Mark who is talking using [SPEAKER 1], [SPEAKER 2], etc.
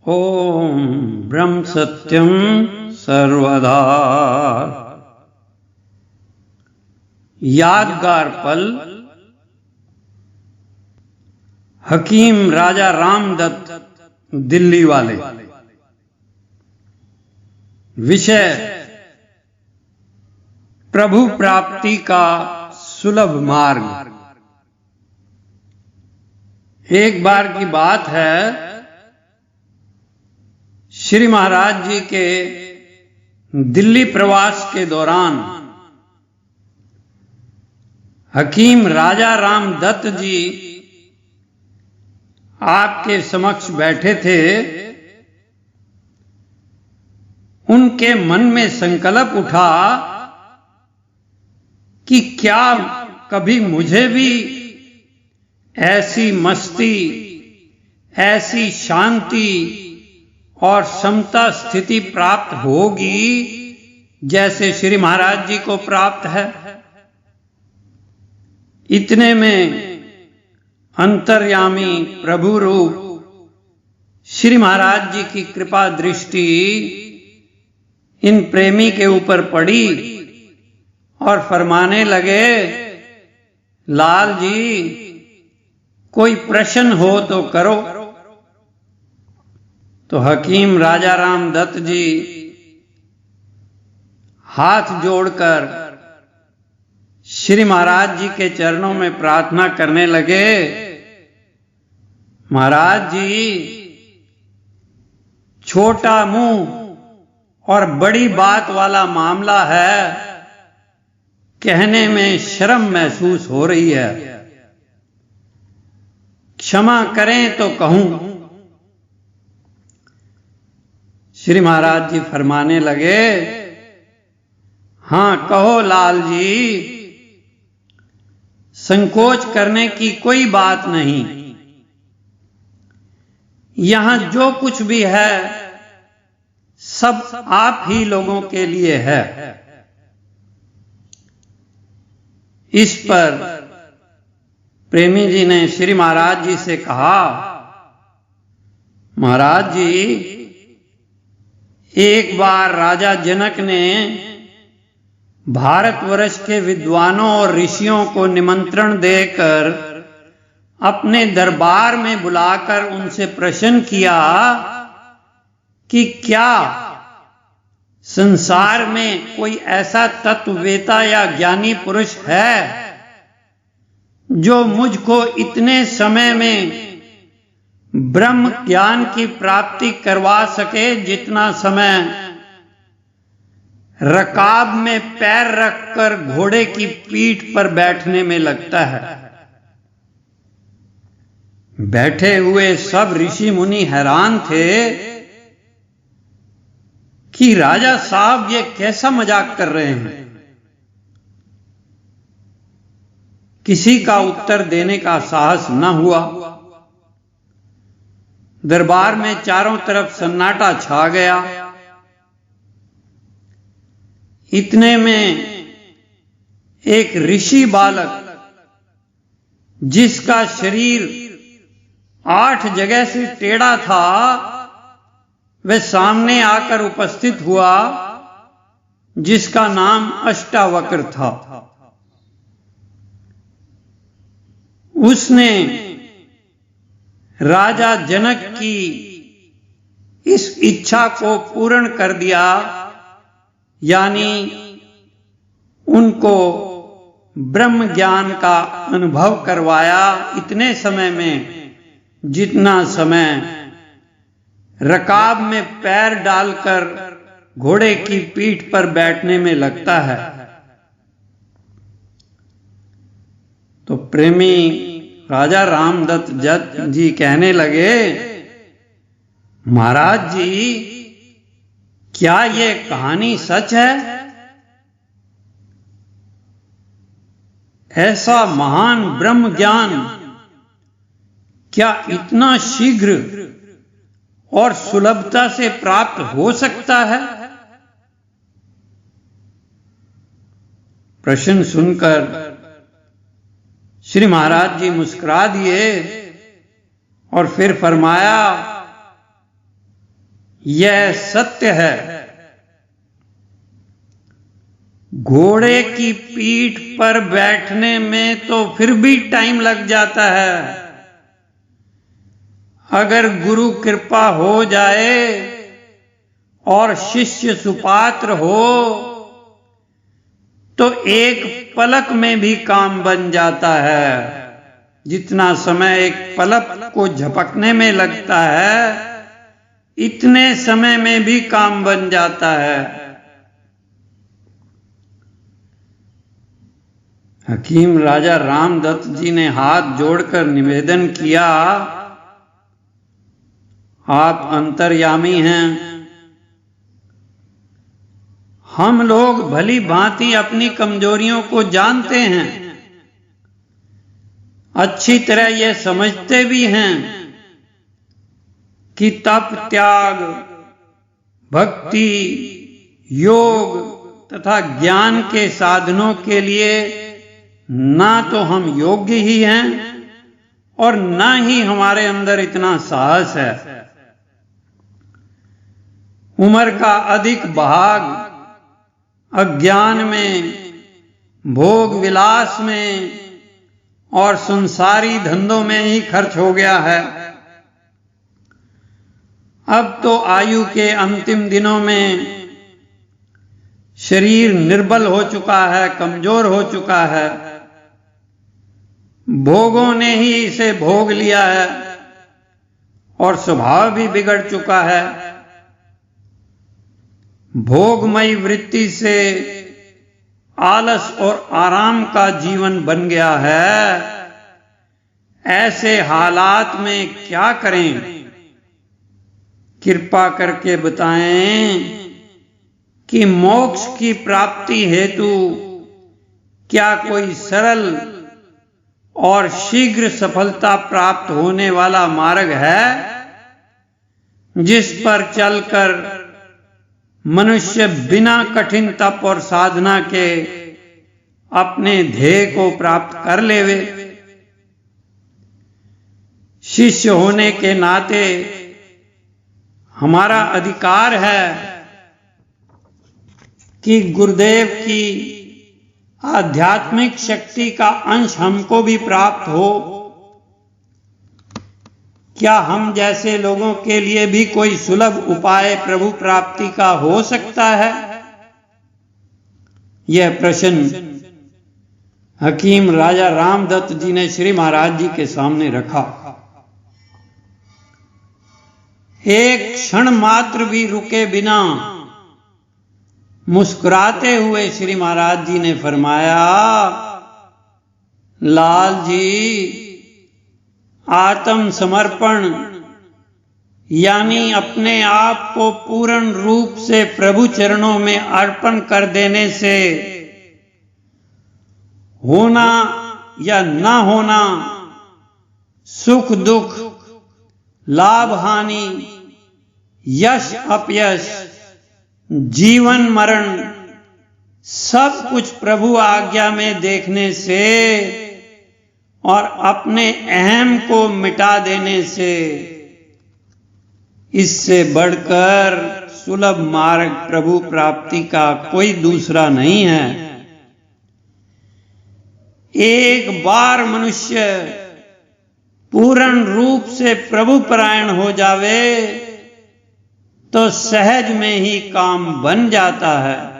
[SPEAKER 1] ओम ब्रह्म सत्यम सर्वदा। यादगार पल। हकीम राजा रामदत्त दिल्ली वाले। विषय प्रभु प्राप्ति का सुलभ मार्ग। एक बार की बात है, श्री महाराज जी के दिल्ली प्रवास के दौरान हकीम राजा रामदत्त जी आपके समक्ष बैठे थे। उनके मन में संकल्प उठा कि क्या कभी मुझे भी ऐसी मस्ती, ऐसी शांति और समता स्थिति प्राप्त होगी जैसे श्री महाराज जी को प्राप्त है। इतने में अंतर्यामी प्रभु रूप श्री महाराज जी की कृपा दृष्टि इन प्रेमी के ऊपर पड़ी और फरमाने लगे, लाल जी कोई प्रश्न हो तो करो। तो हकीम राजा रामदत्त जी हाथ जोड़कर श्री महाराज जी के चरणों में प्रार्थना करने लगे, महाराज जी छोटा मुंह और बड़ी बात वाला मामला है, कहने में शर्म महसूस हो रही है, क्षमा करें तो कहूं। श्री महाराज जी फरमाने लगे, हां कहो लाल जी, संकोच करने की कोई बात नहीं। यहां जो कुछ भी है सब आप ही लोगों के लिए है। इस पर प्रेमी जी ने श्री महाराज जी से कहा, महाराज जी एक बार राजा जनक ने भारतवर्ष के विद्वानों और ऋषियों को निमंत्रण देकर अपने दरबार में बुलाकर उनसे प्रश्न किया कि क्या संसार में कोई ऐसा तत्ववेता या ज्ञानी पुरुष है जो मुझको इतने समय में ब्रह्म ज्ञान की प्राप्ति करवा सके जितना समय रकाब में पैर रखकर घोड़े की पीठ पर बैठने में लगता है। बैठे हुए सब ऋषि मुनि हैरान थे कि राजा साहब ये कैसा मजाक कर रहे हैं। किसी का उत्तर देने का साहस न हुआ। दरबार में चारों तरफ सन्नाटा छा गया। इतने में एक ऋषि बालक जिसका शरीर 8 जगह से टेढ़ा था, वह सामने आकर उपस्थित हुआ, जिसका नाम अष्टावक्र था। उसने राजा जनक की इस इच्छा को पूर्ण कर दिया, यानी उनको ब्रह्म ज्ञान का अनुभव करवाया इतने समय में जितना समय रकाब में पैर डालकर घोड़े की पीठ पर बैठने में लगता है। तो प्रेमी राजा रामदत्त जी कहने लगे, महाराज जी क्या ये कहानी सच है? ऐसा महान ब्रह्म ज्ञान क्या इतना शीघ्र और सुलभता से प्राप्त हो सकता है? प्रश्न सुनकर श्री महाराज जी मुस्कुरा दिए और फिर फरमाया, यह सत्य है। घोड़े की पीठ पर बैठने में तो फिर भी टाइम लग जाता है। अगर गुरु कृपा हो जाए और शिष्य सुपात्र हो तो एक पलक में भी काम बन जाता है। जितना समय एक पलक को झपकने में लगता है, इतने समय में भी काम बन जाता है। हकीम राजा रामदत्त जी ने हाथ जोड़कर निवेदन किया, आप अंतर्यामी हैं। हम लोग भली भांति अपनी कमजोरियों को जानते हैं, अच्छी तरह ये समझते भी हैं कि तप, त्याग, भक्ति, योग तथा ज्ञान के साधनों के लिए ना तो हम योग्य ही हैं और ना ही हमारे अंदर इतना साहस है। उम्र का अधिक भाग अज्ञान में, भोग विलास में और संसारी धंधों में ही खर्च हो गया है। अब तो आयु के अंतिम दिनों में शरीर निर्बल हो चुका है, कमजोर हो चुका है। भोगों ने ही इसे भोग लिया है और स्वभाव भी बिगड़ चुका है। भोगमयी वृत्ति से आलस और आराम का जीवन बन गया है। ऐसे हालात में क्या करें? कृपा करके बताएं कि मोक्ष की प्राप्ति हेतु क्या कोई सरल और शीघ्र सफलता प्राप्त होने वाला मार्ग है, जिस पर चलकर मनुष्य बिना कठिन तप और साधना के अपने ध्येय को प्राप्त कर लेवे? शिष्य होने के नाते हमारा अधिकार है कि गुरुदेव की आध्यात्मिक शक्ति का अंश हमको भी प्राप्त हो। क्या हम जैसे लोगों के लिए भी कोई सुलभ उपाय प्रभु प्राप्ति का हो सकता है? यह प्रश्न हकीम राजा रामदत्त जी ने श्री महाराज जी के सामने रखा। एक क्षण मात्र भी रुके बिना मुस्कुराते हुए श्री महाराज जी ने फरमाया, लाल जी, आत्म समर्पण यानी अपने आप को पूर्ण रूप से प्रभु चरणों में अर्पण कर देने से होना या ना होना, सुख दुख, लाभ हानि, यश अपयश, जीवन मरण, सब कुछ प्रभु आज्ञा में देखने से और अपने अहम को मिटा देने से, इससे बढ़कर सुलभ मार्ग प्रभु प्राप्ति का कोई दूसरा नहीं है। एक बार मनुष्य पूर्ण रूप से प्रभु परायण हो जावे तो सहज में ही काम बन जाता है।